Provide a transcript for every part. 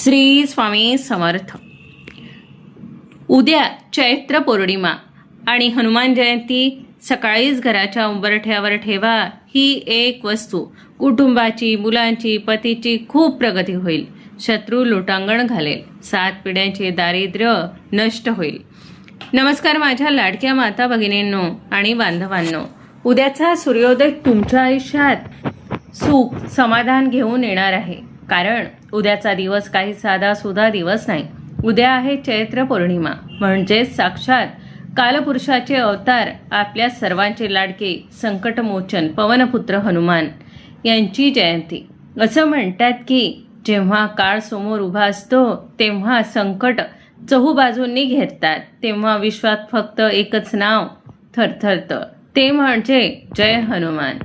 श्री स्वामी समर्थ. उद्या चैत्र पौर्णिमा आणि हनुमान जयंती. सकाळीच घराच्या उंबरठ्यावर ठेवा. ही एक वस्तू कुटुंबाची, मुलांची, पतीची खूप प्रगती होईल. शत्रू लोटांगण घालेल. 7 पिढ्यांचे दारिद्र्य नष्ट होईल. नमस्कार माझ्या लाडक्या माता भगिनींनो आणि बांधवांनो. उद्याचा सूर्योदय तुमच्या आयुष्यात सुख समाधान घेऊन येणार आहे. कारण उद्याचा दिवस काही साधा सुधा दिवस नाही. उद्या आहे चैत्र पौर्णिमा, म्हणजे साक्षात कालपुरुषाचे अवतार, आपल्या सर्वांचे लाडके संकटमोचन पवनपुत्र हनुमान यांची जयंती. असं म्हणतात की जेव्हा काळ समोर उभा असतो तेव्हा संकट चहूबाजूंनी घेरतात, तेव्हा विश्वात फक्त एकच नाव थरथरतं, ते म्हणजे जय हनुमान.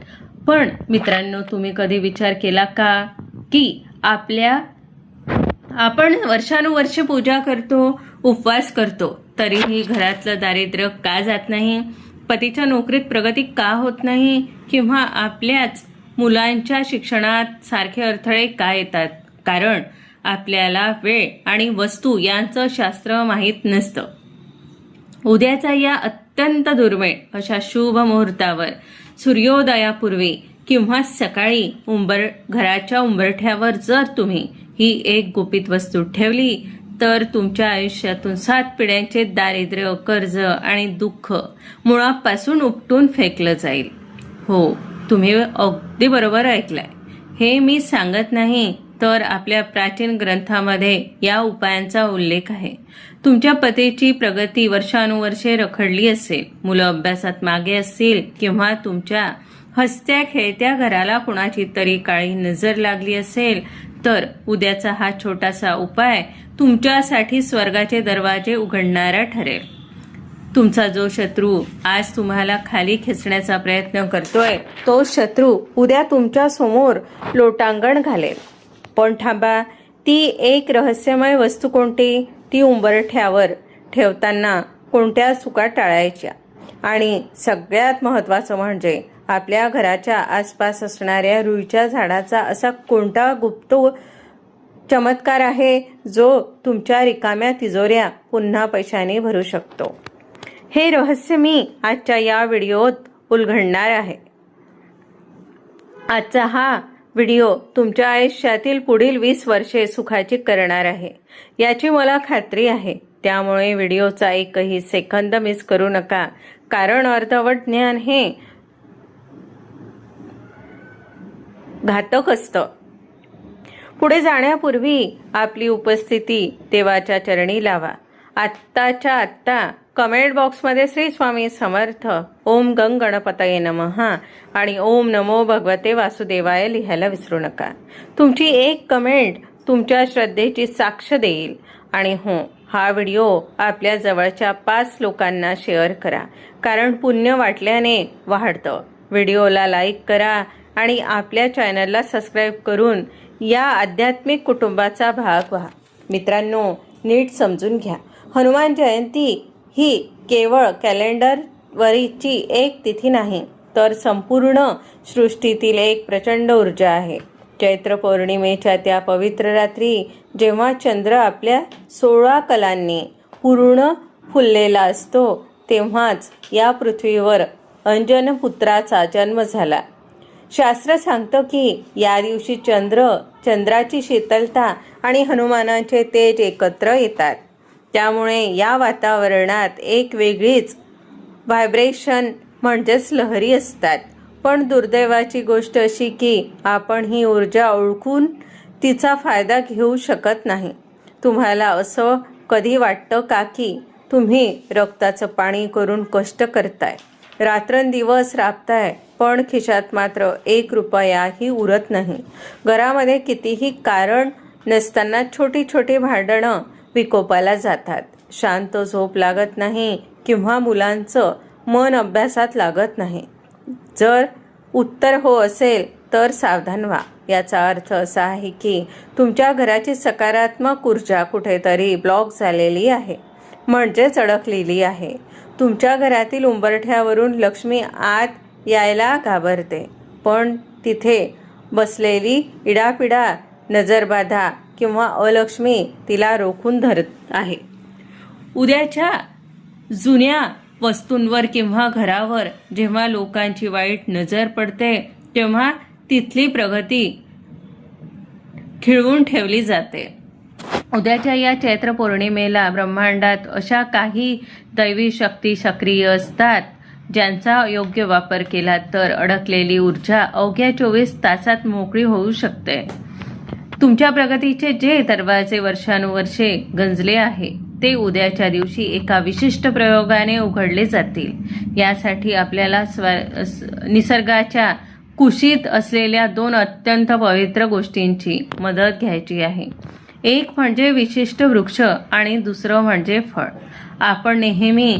पण मित्रांनो, तुम्ही कधी विचार केला का की आपण वर्षानुवर्ष पूजा करतो, उपवास करतो, तरीही घरातलं दारिद्र्य का जात नाही? पतीच्या नोकरीत प्रगती का होत नाही? किंवा आपल्याच मुलांच्या शिक्षणात सारखे अडथळे का येतात? कारण आपल्याला वेळ आणि वस्तू यांचं शास्त्र माहीत नसतं. उद्याचा या अत्यंत दुर्मिळ अशा शुभ मुहूर्तावर सूर्योदयापूर्वी किंवा सकाळी घराच्या उंबरठ्यावर जर तुम्ही ही एक गुपित वस्तू ठेवली तर तुमच्या आयुष्यातून 7 पिढ्यांचे दारिद्र्य, कर्ज आणि दुःख मुळापासून उपटून फेकलं जाईल. हो, तुम्ही अगदी बरोबर ऐकलंय. हे मी सांगत नाही, तर आपल्या प्राचीन ग्रंथामध्ये या उपायांचा उल्लेख आहे. तुमच्या पतीची प्रगती वर्षानुवर्षे रखडली असेल, मुलं अभ्यासात मागे असतील, किंवा तुमच्या हसत्या खेळत्या घराला कुणाची तरी काळी नजर लागली असेल, तर उद्याचा हा छोटासा उपाय तुमच्यासाठी स्वर्गाचे दरवाजे उघडणारा ठरेल. तुमचा जो शत्रू आज तुम्हाला खाली खेचण्याचा प्रयत्न करतोय, तो शत्रू उद्या तुमच्या समोर लोटांगण घालेल. पण थांबा, ती एक रहस्यमय वस्तू कोणती? ती उंबरठ्यावर ठेवताना कोणत्या चुका टाळायच्या? आणि सगळ्यात महत्त्वाचं म्हणजे आपल्या घराच्या आसपास असणाऱ्या रुईच्या झाडाचा असा कोणता गुप्त चमत्कार आहे जो तुमच्या रिकाम्या तिजोऱ्या पुन्हा पैशाने भरू शकतो? हे रहस्य मी आजच्या या व्हिडिओत उलगडणार आहे. आजचा हा व्हिडिओ तुमच्या आयुष्यातील पुढील 20 वर्षे सुखाची करणार आहे, याची मला खात्री आहे. त्यामुळे व्हिडिओचा एकही सेकंद मिस करू नका, कारण अर्धवट ज्ञान हे घातक असतं. पुढे जाण्यापूर्वी आपली उपस्थिती देवाच्या चरणी लावा. आत्ताच्या आत्ता कमेंट बॉक्समध्ये श्री स्वामी समर्थ, ओम गंग गणपतये नमः आणि ओम नमो भगवते वासुदेवाय लिहायला विसरू नका. तुमची एक कमेंट तुमच्या श्रद्धेची साक्ष देईल. आणि हो, हा व्हिडिओ आपल्या जवळच्या 5 लोकांना शेअर करा, कारण पुण्य वाटल्याने वाढतं. व्हिडिओला लाईक करा आणि आपल्या चॅनलला सबस्क्राईब करून या आध्यात्मिक कुटुंबाचा भाग व्हा. मित्रांनो, नीट समजून घ्या. हनुमान जयंती ही केवळ कॅलेंडरवरची एक तिथी नाही, तर संपूर्ण सृष्टीतील एक प्रचंड ऊर्जा आहे. चैत्र पौर्णिमेच्या त्या पवित्र रात्री जेव्हा चंद्र आपल्या 16 कलांनी पूर्ण फुललेला असतो, तेव्हाच या पृथ्वीवर अंजन पुत्राचा जन्म झाला. शास्त्र सांगतं की या दिवशी चंद्राची शीतलता आणि हनुमानाचे तेज एकत्र येतात. त्यामुळे या वातावरणात एक वेगळीच व्हायब्रेशन म्हणजेच लहरी असतात. पण दुर्दैवाची गोष्ट अशी की आपण ही ऊर्जा ओळखून तिचा फायदा घेऊ शकत नाही. तुम्हाला असं कधी वाटतं का की तुम्ही रक्ताचं पाणी करून कष्ट करताय, रात्रंदिवस राबताय, पण खिशात मात्र 1 रुपयाही उरत नाही? घरामध्ये कितीही कारण नसताना छोटी छोटी भांडणं विकोपाला जातात. शांत झोप लागत नाही किंवा मुलांचं मन अभ्यासात लागत नाही. जर उत्तर हो असेल तर सावधान व्हा. याचा अर्थ असा आहे की तुमच्या घराची सकारात्मक ऊर्जा कुठेतरी ब्लॉक झालेली आहे, म्हणजेच अडकलेली आहे. तुमच्या घरातील उंबरठ्यावरून लक्ष्मी आत यायला घाबरते, पण तिथे बसलेली इडापिडा, नजरबाधा किंवा अलक्ष्मी तिला रोखून धरत आहे. उद्याच्या जुन्या वस्तूंवर किंवा घरावर जेव्हा लोकांची वाईट नजर पडते तेव्हा तिथली प्रगती खिळवून ठेवली जाते. उद्याच्या या चैत्र पौर्णिमेला ब्रह्मांडात अशा काही दैवी शक्ती सक्रिय असतात ज्यांचा योग्य वापर केला तर अडकलेली ऊर्जा अवघ्या 24 तासात मोकळी होऊ शकते. तुमच्या प्रगतीचे जे दरवाजे वर्षानुवर्षे गंजले आहे ते उद्याच्या दिवशी एका विशिष्ट प्रयोगाने उघडले जातील. यासाठी आपल्याला निसर्गाच्या कुशीत असलेल्या 2 अत्यंत पवित्र गोष्टींची मदत घ्यायची आहे. एक म्हणजे विशिष्ट वृक्ष आणि दुसरं म्हणजे फळ. आपण नेहमी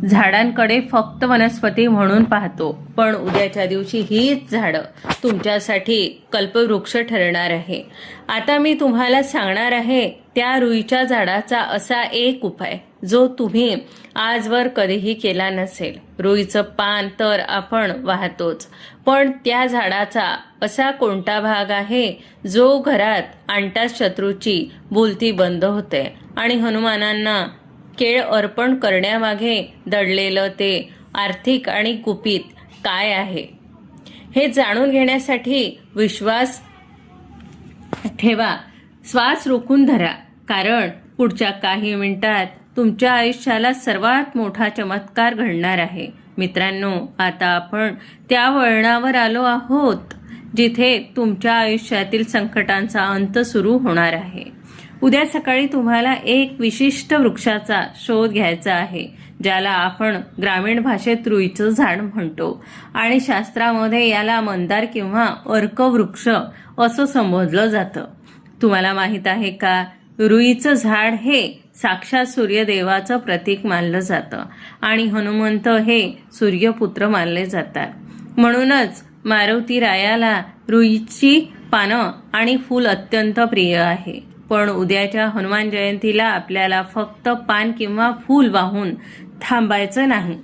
झाडांकडे फक्त वनस्पती म्हणून पाहतो, पण उद्याच्या दिवशी हीच झाडं तुमच्यासाठी कल्पवृक्ष ठरणार आहे. आता मी तुम्हाला सांगणार आहे त्या रुईच्या झाडाचा असा एक उपाय जो तुम्ही आजवर कधीही केला नसेल. रुईचं पान तर आपण वाहतोच, पण त्या झाडाचा असा कोणता भाग आहे जो घरात आणताच शत्रूची बोलती बंद होते आणि हनुमानांना केळ अर्पण करण्यामागे दडलेलं ते आर्थिक आणि गुपित काय आहे हे जाणून घेण्यासाठी विश्वास ठेवा. श्वास रोखून धरा, कारण पुढच्या काही मिनिटात तुमच्या आयुष्याला सर्वात मोठा चमत्कार घडणार आहे. मित्रांनो, आता आपण त्या वळणावर आलो आहोत जिथे तुमच्या आयुष्यातील संकटांचा अंत सुरू होणार आहे. उद्या सकाळी तुम्हाला एक विशिष्ट वृक्षाचा शोध घ्यायचा आहे ज्याला आपण ग्रामीण भाषेत रुईचं झाड म्हणतो आणि शास्त्रामध्ये याला मंदार किंवा अर्क वृक्ष असं संबोधलं जातं. तुम्हाला माहित आहे का, रुईचं झाड हे साक्षात सूर्यदेवाचं प्रतीक मानलं जातं आणि हनुमंत हे सूर्यपुत्र मानले जातात. म्हणूनच मारुती रायाला रुईची पानं आणि फूल अत्यंत प्रिय आहे. पण उद्याच्या हनुमान जयंतीला आपल्याला फक्त पान किंवा फूल वाहून थांबायचं नाही.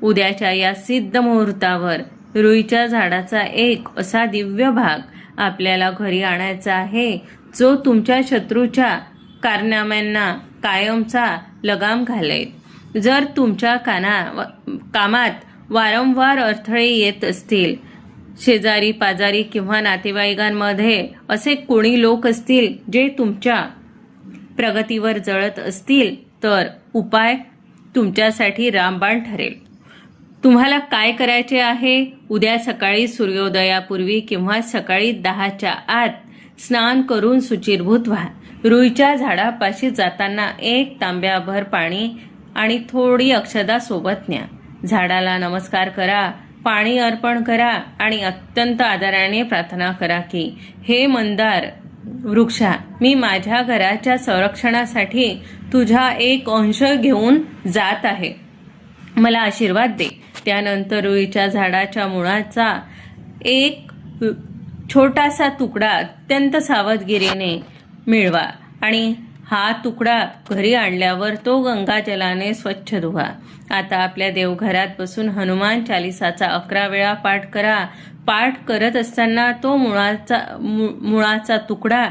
उद्याच्या या सिद्ध मुहूर्तावर रुईच्या झाडाचा एक असा दिव्य भाग आपल्याला घरी आणायचा आहे जो तुमच्या शत्रूच्या कारनाम्यांना कायमचा लगाम घालेल. जर तुमच्या कामात वारंवार अडथळे येत असतील, शेजारी पाजारी किंवा नातेवाईकांमध्ये असे कोणी लोक असतील जे तुमच्या प्रगतीवर जळत असतील, तर उपाय तुमच्यासाठी रामबाण ठरेल. तुम्हाला काय करायचे आहे? उद्या सकाळी सूर्योदयापूर्वी किंवा सकाळी 10च्या आत स्नान करून शुचिर्भूत व्हा. रुईच्या झाडापाशी जाताना 1 तांब्याभर पाणी आणि थोडी अक्षदा सोबत न्या. झाडाला नमस्कार करा, पाणी अर्पण करा आणि अत्यंत आदराने प्रार्थना करा की हे मंदार वृक्षा, मी माझ्या घराच्या संरक्षणासाठी तुझा एक अंश घेऊन जात आहे, मला आशीर्वाद दे. त्यानंतर रुईच्या झाडाच्या मुळाचा एक छोटासा तुकडा अत्यंत सावधगिरीने मिळवा आणि हा तुकडा घरी आणल्यावर तो गंगाजलाने स्वच्छ धुवा. आता आपल्या देवघरात बसून हनुमान चालिसाचा 11 वेळा पाठ करा. पाठ करत असताना तो मुळाचा तुकडा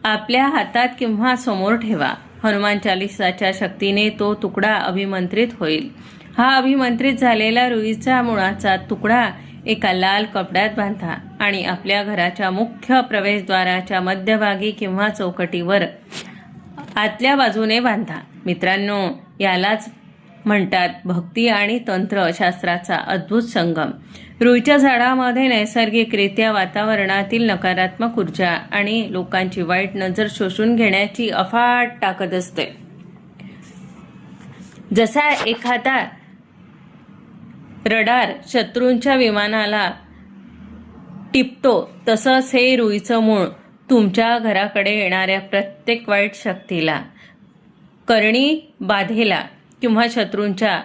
आपल्या हातात किंवा समोर ठेवा. हनुमान चालिसाच्या शक्तीने तो तुकडा अभिमंत्रित होईल. हा अभिमंत्रित झालेला रुईचा मुळाचा तुकडा एका लाल कपड्यात बांधा आणि आपल्या घराच्या मुख्य प्रवेशद्वाराच्या मध्यभागी किंवा चौकटीवर आतल्या बाजूने बांधा. मित्रांनो, यालाच म्हणतात भक्ती आणि तंत्रशास्त्राचा अद्भुत संगम. रुईच्या झाडामध्ये नैसर्गिकरित्या वातावरणातील नकारात्मक ऊर्जा आणि लोकांची वाईट नजर शोषून घेण्याची अफाट ताकद असते. जसा एखादा रडार शत्रूंच्या विमानाला टिपतो, तसंच हे रुईचं मूळ तुमच्या घराकडे येणाऱ्या प्रत्येक वाईट शक्तीला, करणी बाधेला किंवा शत्रूंच्या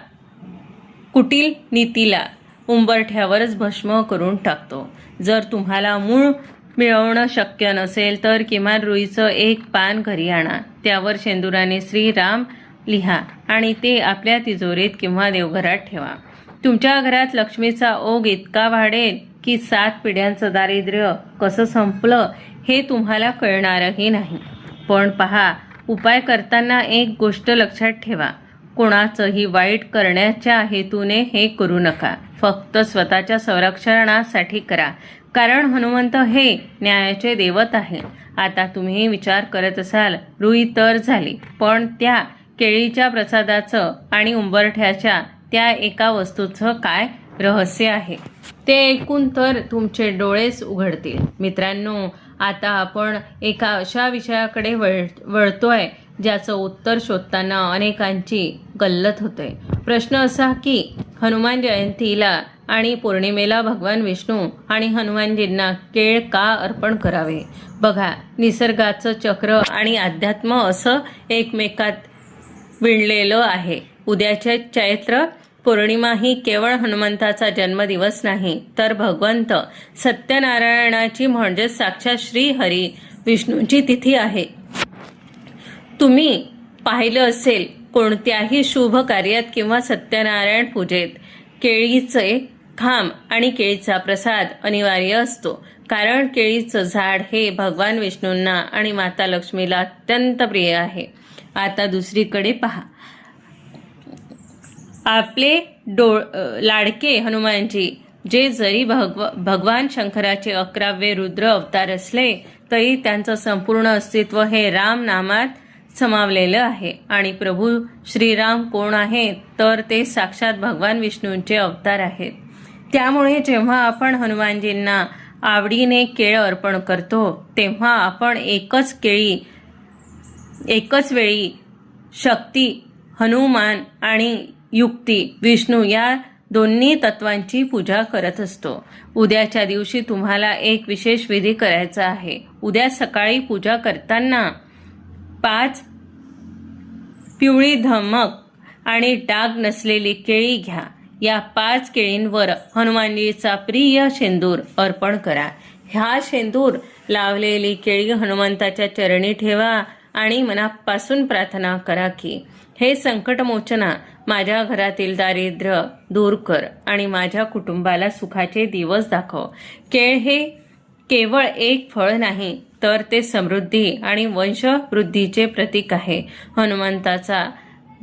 कुटील नीतीला उंबरठ्यावरच भस्म करून टाकतो. जर तुम्हाला मूळ मिळवणं शक्य नसेल तर किमान रुईचं एक पान घरी आणा. त्यावर शेंदुराने श्रीराम लिहा आणि ते आपल्या तिजोरीत किंवा देवघरात ठेवा. तुमच्या घरात लक्ष्मीचा ओघ इतका वाढेल की 7 पिढ्यांचं दारिद्र्य कसं संपलं हे तुम्हाला कळणारही नाही. पण पहा, उपाय करताना एक गोष्ट लक्षात ठेवा. कोणाचंही वाईट करण्याच्या हेतूने हे करू नका. फक्त स्वतःच्या संरक्षणासाठी करा. कारण हनुमंत हे न्यायाचे दैवत आहे. आता तुम्ही विचार करत असाल, रुई तर झाली, पण त्या केळीच्या प्रसादाचं आणि उंबरठ्याच्या त्या एका वस्तूचं काय रहस्य आहे? ते ऐकून तर तुमचे डोळेच उघडतील. मित्रांनो, आता आपण एका अशा विषयाकडे वळतोय ज्याचं उत्तर शोधताना अनेकांची गल्लत होते. प्रश्न असा की हनुमान जयंतीला आणि पौर्णिमेला भगवान विष्णू आणि हनुमानजींना केळ का अर्पण करावे? बघा, निसर्गाचं चक्र आणि अध्यात्म असं एकमेकात विणलेलं आहे. उद्याचे चैत्र पौर्णिमा ही केवळ हनुमंताचा जन्मदिवस नाही, तर भगवंत सत्यनारायणाची म्हणजेच साक्षात श्री हरी विष्णूंची तिथी आहे. तुम्ही पाहिलं असेल, कोणत्याही शुभ कार्यात किंवा सत्यनारायण पूजेत केळीचे खांब आणि केळीचा प्रसाद अनिवार्य असतो. कारण केळीचं झाड हे भगवान विष्णूंना आणि माता लक्ष्मीला अत्यंत प्रिय आहे. आता दुसरीकडे पहा, आपले लाडके हनुमानजी, जे जरी भगवान शंकराचे 11वे रुद्र अवतार असले तरी त्यांचं संपूर्ण अस्तित्व हे राम नामात समावलेलं आहे. आणि प्रभू श्रीराम कोण आहेत? तर ते साक्षात भगवान विष्णूंचे अवतार आहेत. त्यामुळे जेव्हा आपण हनुमानजींना आवडीने केळ अर्पण करतो, तेव्हा आपण एकच वेळी शक्ती हनुमान आणि युक्ती विष्णू या दोन्ही तत्वांची पूजा करत असतो. उद्याच्या दिवशी तुम्हाला एक विशेष विधी करायचा आहे. उद्या सकाळी पूजा करताना 5 पिवळी धमक आणि डाग नसलेली केळी घ्या. या 5 केळींवर हनुमानजीचा प्रिय शेंदूर अर्पण करा. ह्या शेंदूर लावलेली केळी हनुमंताच्या चरणी ठेवा आणि मनापासून प्रार्थना करा की हे संकटमोचना, माझ्या घरातील दारिद्र्य दूर कर आणि माझ्या कुटुंबाला सुखाचे दिवस दाखव. केळ हे केवळ एक फळ नाही, तर ते समृद्धी आणि वंशवृद्धीचे प्रतीक आहे. हनुमंताचा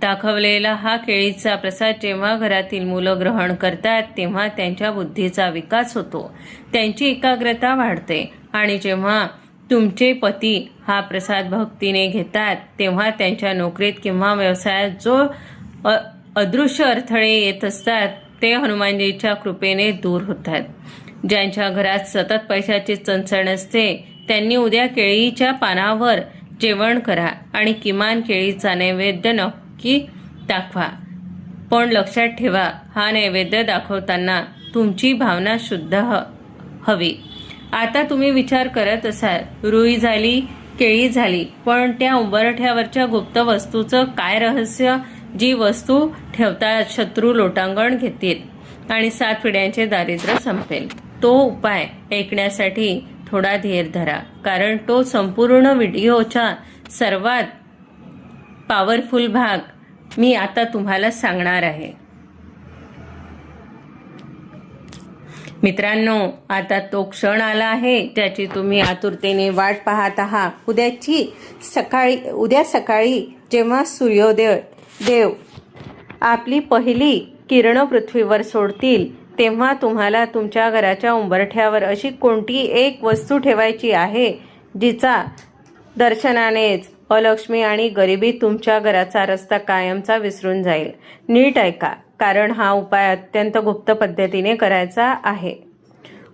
दाखवलेला हा केळीचा प्रसाद जेव्हा घरातील मुलं ग्रहण करतात, तेव्हा त्यांच्या बुद्धीचा विकास होतो, त्यांची एकाग्रता वाढते. आणि जेव्हा तुमचे पती हा प्रसाद भक्तीने घेतात, तेव्हा त्यांच्या नोकरीत किंवा व्यवसायात जो अदृश्य अडथळे येत असतात, ते हनुमानजीच्या कृपेने दूर होतात. ज्यांच्या घरात सतत पैशाची चणचण असते, त्यांनी उद्या केळीच्या पानावर जेवण करा आणि किमान केळीचा नैवेद्य नक्की दाखवा. पण लक्षात ठेवा, हा नैवेद्य दाखवताना तुमची भावना शुद्ध हवी. आता तुम्ही विचार करत असाल, रुई झाली, केळी झाली, पण त्या उंबरठ्यावरच्या गुप्त वस्तूचं काय रहस्य? जी वस्तू ठेवतात शत्रू लोटांगण घेतील आणि 7 पिढ्यांचे दारिद्र्य संपेल. तो उपाय ऐकण्यासाठी थोडा धीर धरा, कारण तो संपूर्ण व्हिडिओचा सर्वात पॉवरफुल भाग मी आता तुम्हाला सांगणार आहे. मित्रांनो, आता तो क्षण आला आहे ज्याची तुम्ही आतुरतेने वाट पाहत आहात. उद्या सकाळी जेव्हा सूर्योदय देव आपली पहिली किरण पृथ्वीवर सोडतील, तेव्हा तुम्हाला तुमच्या घराच्या उंबरठ्यावर अशी कोणती एक वस्तू ठेवायची आहे जिचा दर्शनानेच अलक्ष्मी आणि गरिबी तुमच्या घराचा रस्ता कायमचा विसरून जाईल. नीट ऐका, कारण हा उपाय अत्यंत गुप्त पद्धतीने करायचा आहे.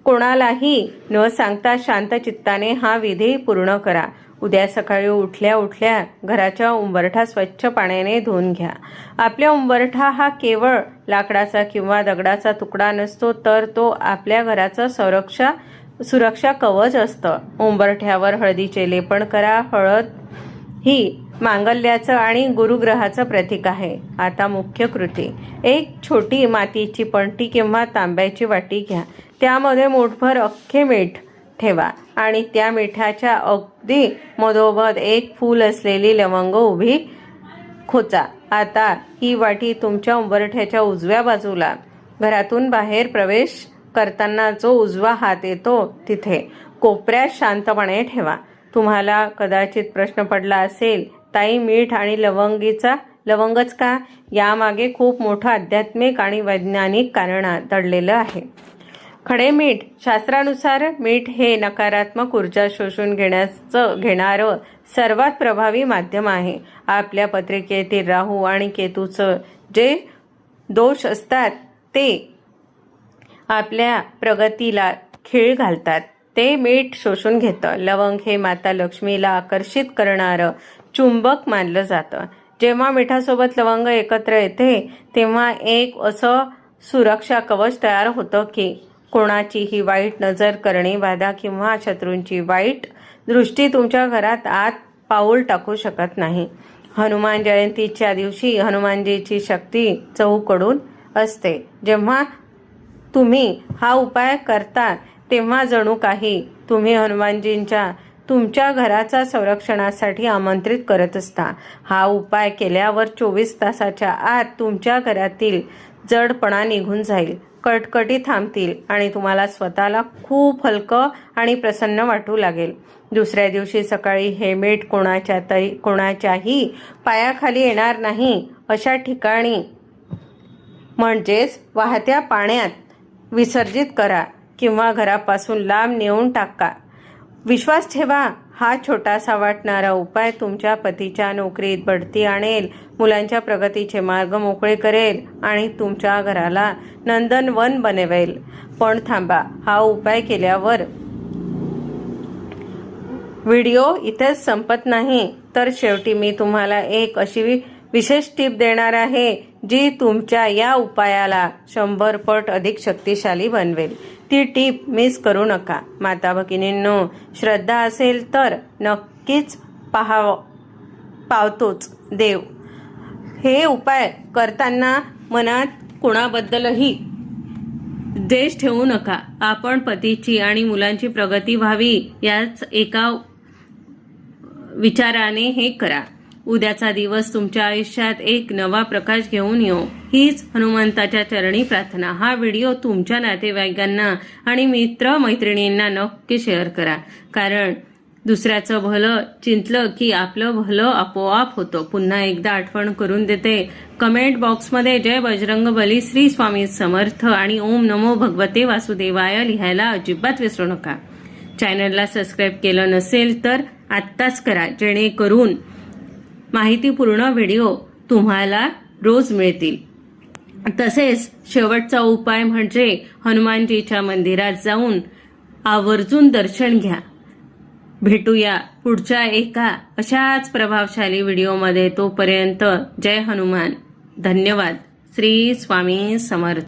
कोणालाही न सांगता शांत चित्ताने हा विधी पूर्ण करा. उद्या सकाळी उठल्या उठल्या घराचा उंबरठा स्वच्छ पाण्याने धुवून घ्या. आपल्या उंबरठा हा केवळ लाकडाचा किंवा दगडाचा तुकडा नसतो, तर तो आपल्या घराचा सुरक्षा कवच असतं. उंबरठ्यावर हळदीचे लेपन करा. हळद ही मांगल्याचं आणि गुरुग्रहाचं प्रतीक आहे. आता मुख्य कृती. एक छोटी मातीची पणती किंवा तांब्याची वाटी घ्या. त्यामध्ये मूठभर अख्खे मीठ ठेवा आणि त्या मिठाच्या अगदी मधोमध एक फूल असलेली लवंग उभी खोचा. आता ही वाटी तुमच्या उंबरठ्याच्या उजव्या बाजूला, घरातून बाहेर प्रवेश करताना जो उजवा हात येतो तिथे कोपऱ्यात शांतपणे ठेवा. तुम्हाला कदाचित प्रश्न पडला असेल, ताई मीठ आणि लवंगच का? यामागे खूप मोठं आध्यात्मिक आणि वैज्ञानिक कारण दडलेलं आहे. खडे मीठ. शास्त्रानुसार मीठ हे नकारात्मक ऊर्जा शोषून घेणारं सर्वात प्रभावी माध्यम आहे. आपल्या पत्रिकेतील राहू आणि केतूचं जे दोष असतात ते आपल्या प्रगतीला खीळ घालतात. ते मीठ शोषून घेतं. लवंग हे माता लक्ष्मीला आकर्षित करणारं चुंबक मानलं जातं. जेव्हा मिठासोबत लवंग एकत्र येते तेव्हा एक असं सुरक्षा कवच तयार होतं की कोणाचीही वाईट नजर, करणी बाधा किंवा शत्रूंची वाईट दृष्टी तुमच्या घरात आत पाऊल टाकू शकत नाही. हनुमान जयंतीच्या दिवशी हनुमानजीची शक्ती चहूकडून असते. जेव्हा तुम्ही हा उपाय करता तेव्हा जणू काही तुम्ही हनुमानजींच्या तुमच्या घराचा संरक्षणासाठी आमंत्रित करत असता. हा उपाय केल्यावर 24 तासाच्या आत तुमच्या घरातील जडपणा निघून जाईल, कटकटी थांबतील आणि तुम्हाला स्वतःला खूप हलकं आणि प्रसन्न वाटू लागेल. दुसऱ्या दिवशी सकाळी हे मीठ कोणाच्याही पायाखाली येणार नाही अशा ठिकाणी म्हणजेच वाहत्या पाण्यात विसर्जित करा किंवा घरापासून लांब नेऊन टाका. विश्वास ठेवा, हा छोटासा वाटणारा उपाय तुमच्या पतीच्या नोकरीत बढती आणेल, मुलांच्या प्रगतीचे मार्ग मोकळे करेल आणि तुमच्या घराला नंदनवन बनवेल. पण थांबा, हा उपाय केल्यावर व्हिडिओ इथेच संपत नाही. तर शेवटी मी तुम्हाला एक अशी विशेष टीप देणार आहे जी तुमच्या या उपायाला 100 पट अधिक शक्तिशाली बनवेल. ती टीप मिस करू नका. माता भगिनींनो, श्रद्धा असेल तर नक्कीच पावतोच देव. हे उपाय करताना मनात कोणाबद्दलही द्वेष ठेवू नका. आपण पतीची आणि मुलांची प्रगती व्हावी याच एका विचाराने हे करा. उद्याचा दिवस तुमच्या आयुष्यात एक नवा प्रकाश घेऊन येऊ, हीच हनुमंताच्या चरणी प्रार्थना. हा व्हिडिओ तुमच्या नातेवाईकांना आणि मित्र-मैत्रिणींना नक्की शेअर करा. कारण दुसऱ्याचं भलं चिंतलं की आपलं भलं आपोआप होतं. पुन्हा एकदा आठवण करून देते, कमेंट बॉक्समध्ये जय बजरंगबली, श्री स्वामी समर्थ आणि ओम नमो भगवते वासुदेवाय लिहायला अजिबात विसरू नका. चॅनलला सबस्क्राईब केलं नसेल तर आत्ताच करा, जेणेकरून माहितीपूर्ण व्हिडिओ तुम्हाला रोज मिळतील. तसेच शेवटचा उपाय म्हणजे हनुमानजीच्या मंदिरात जाऊन आवर्जून दर्शन घ्या. भेटूया पुढच्या एका अशाच प्रभावशाली व्हिडिओमध्ये. तोपर्यंत जय हनुमान. धन्यवाद. श्री स्वामी समर्थ.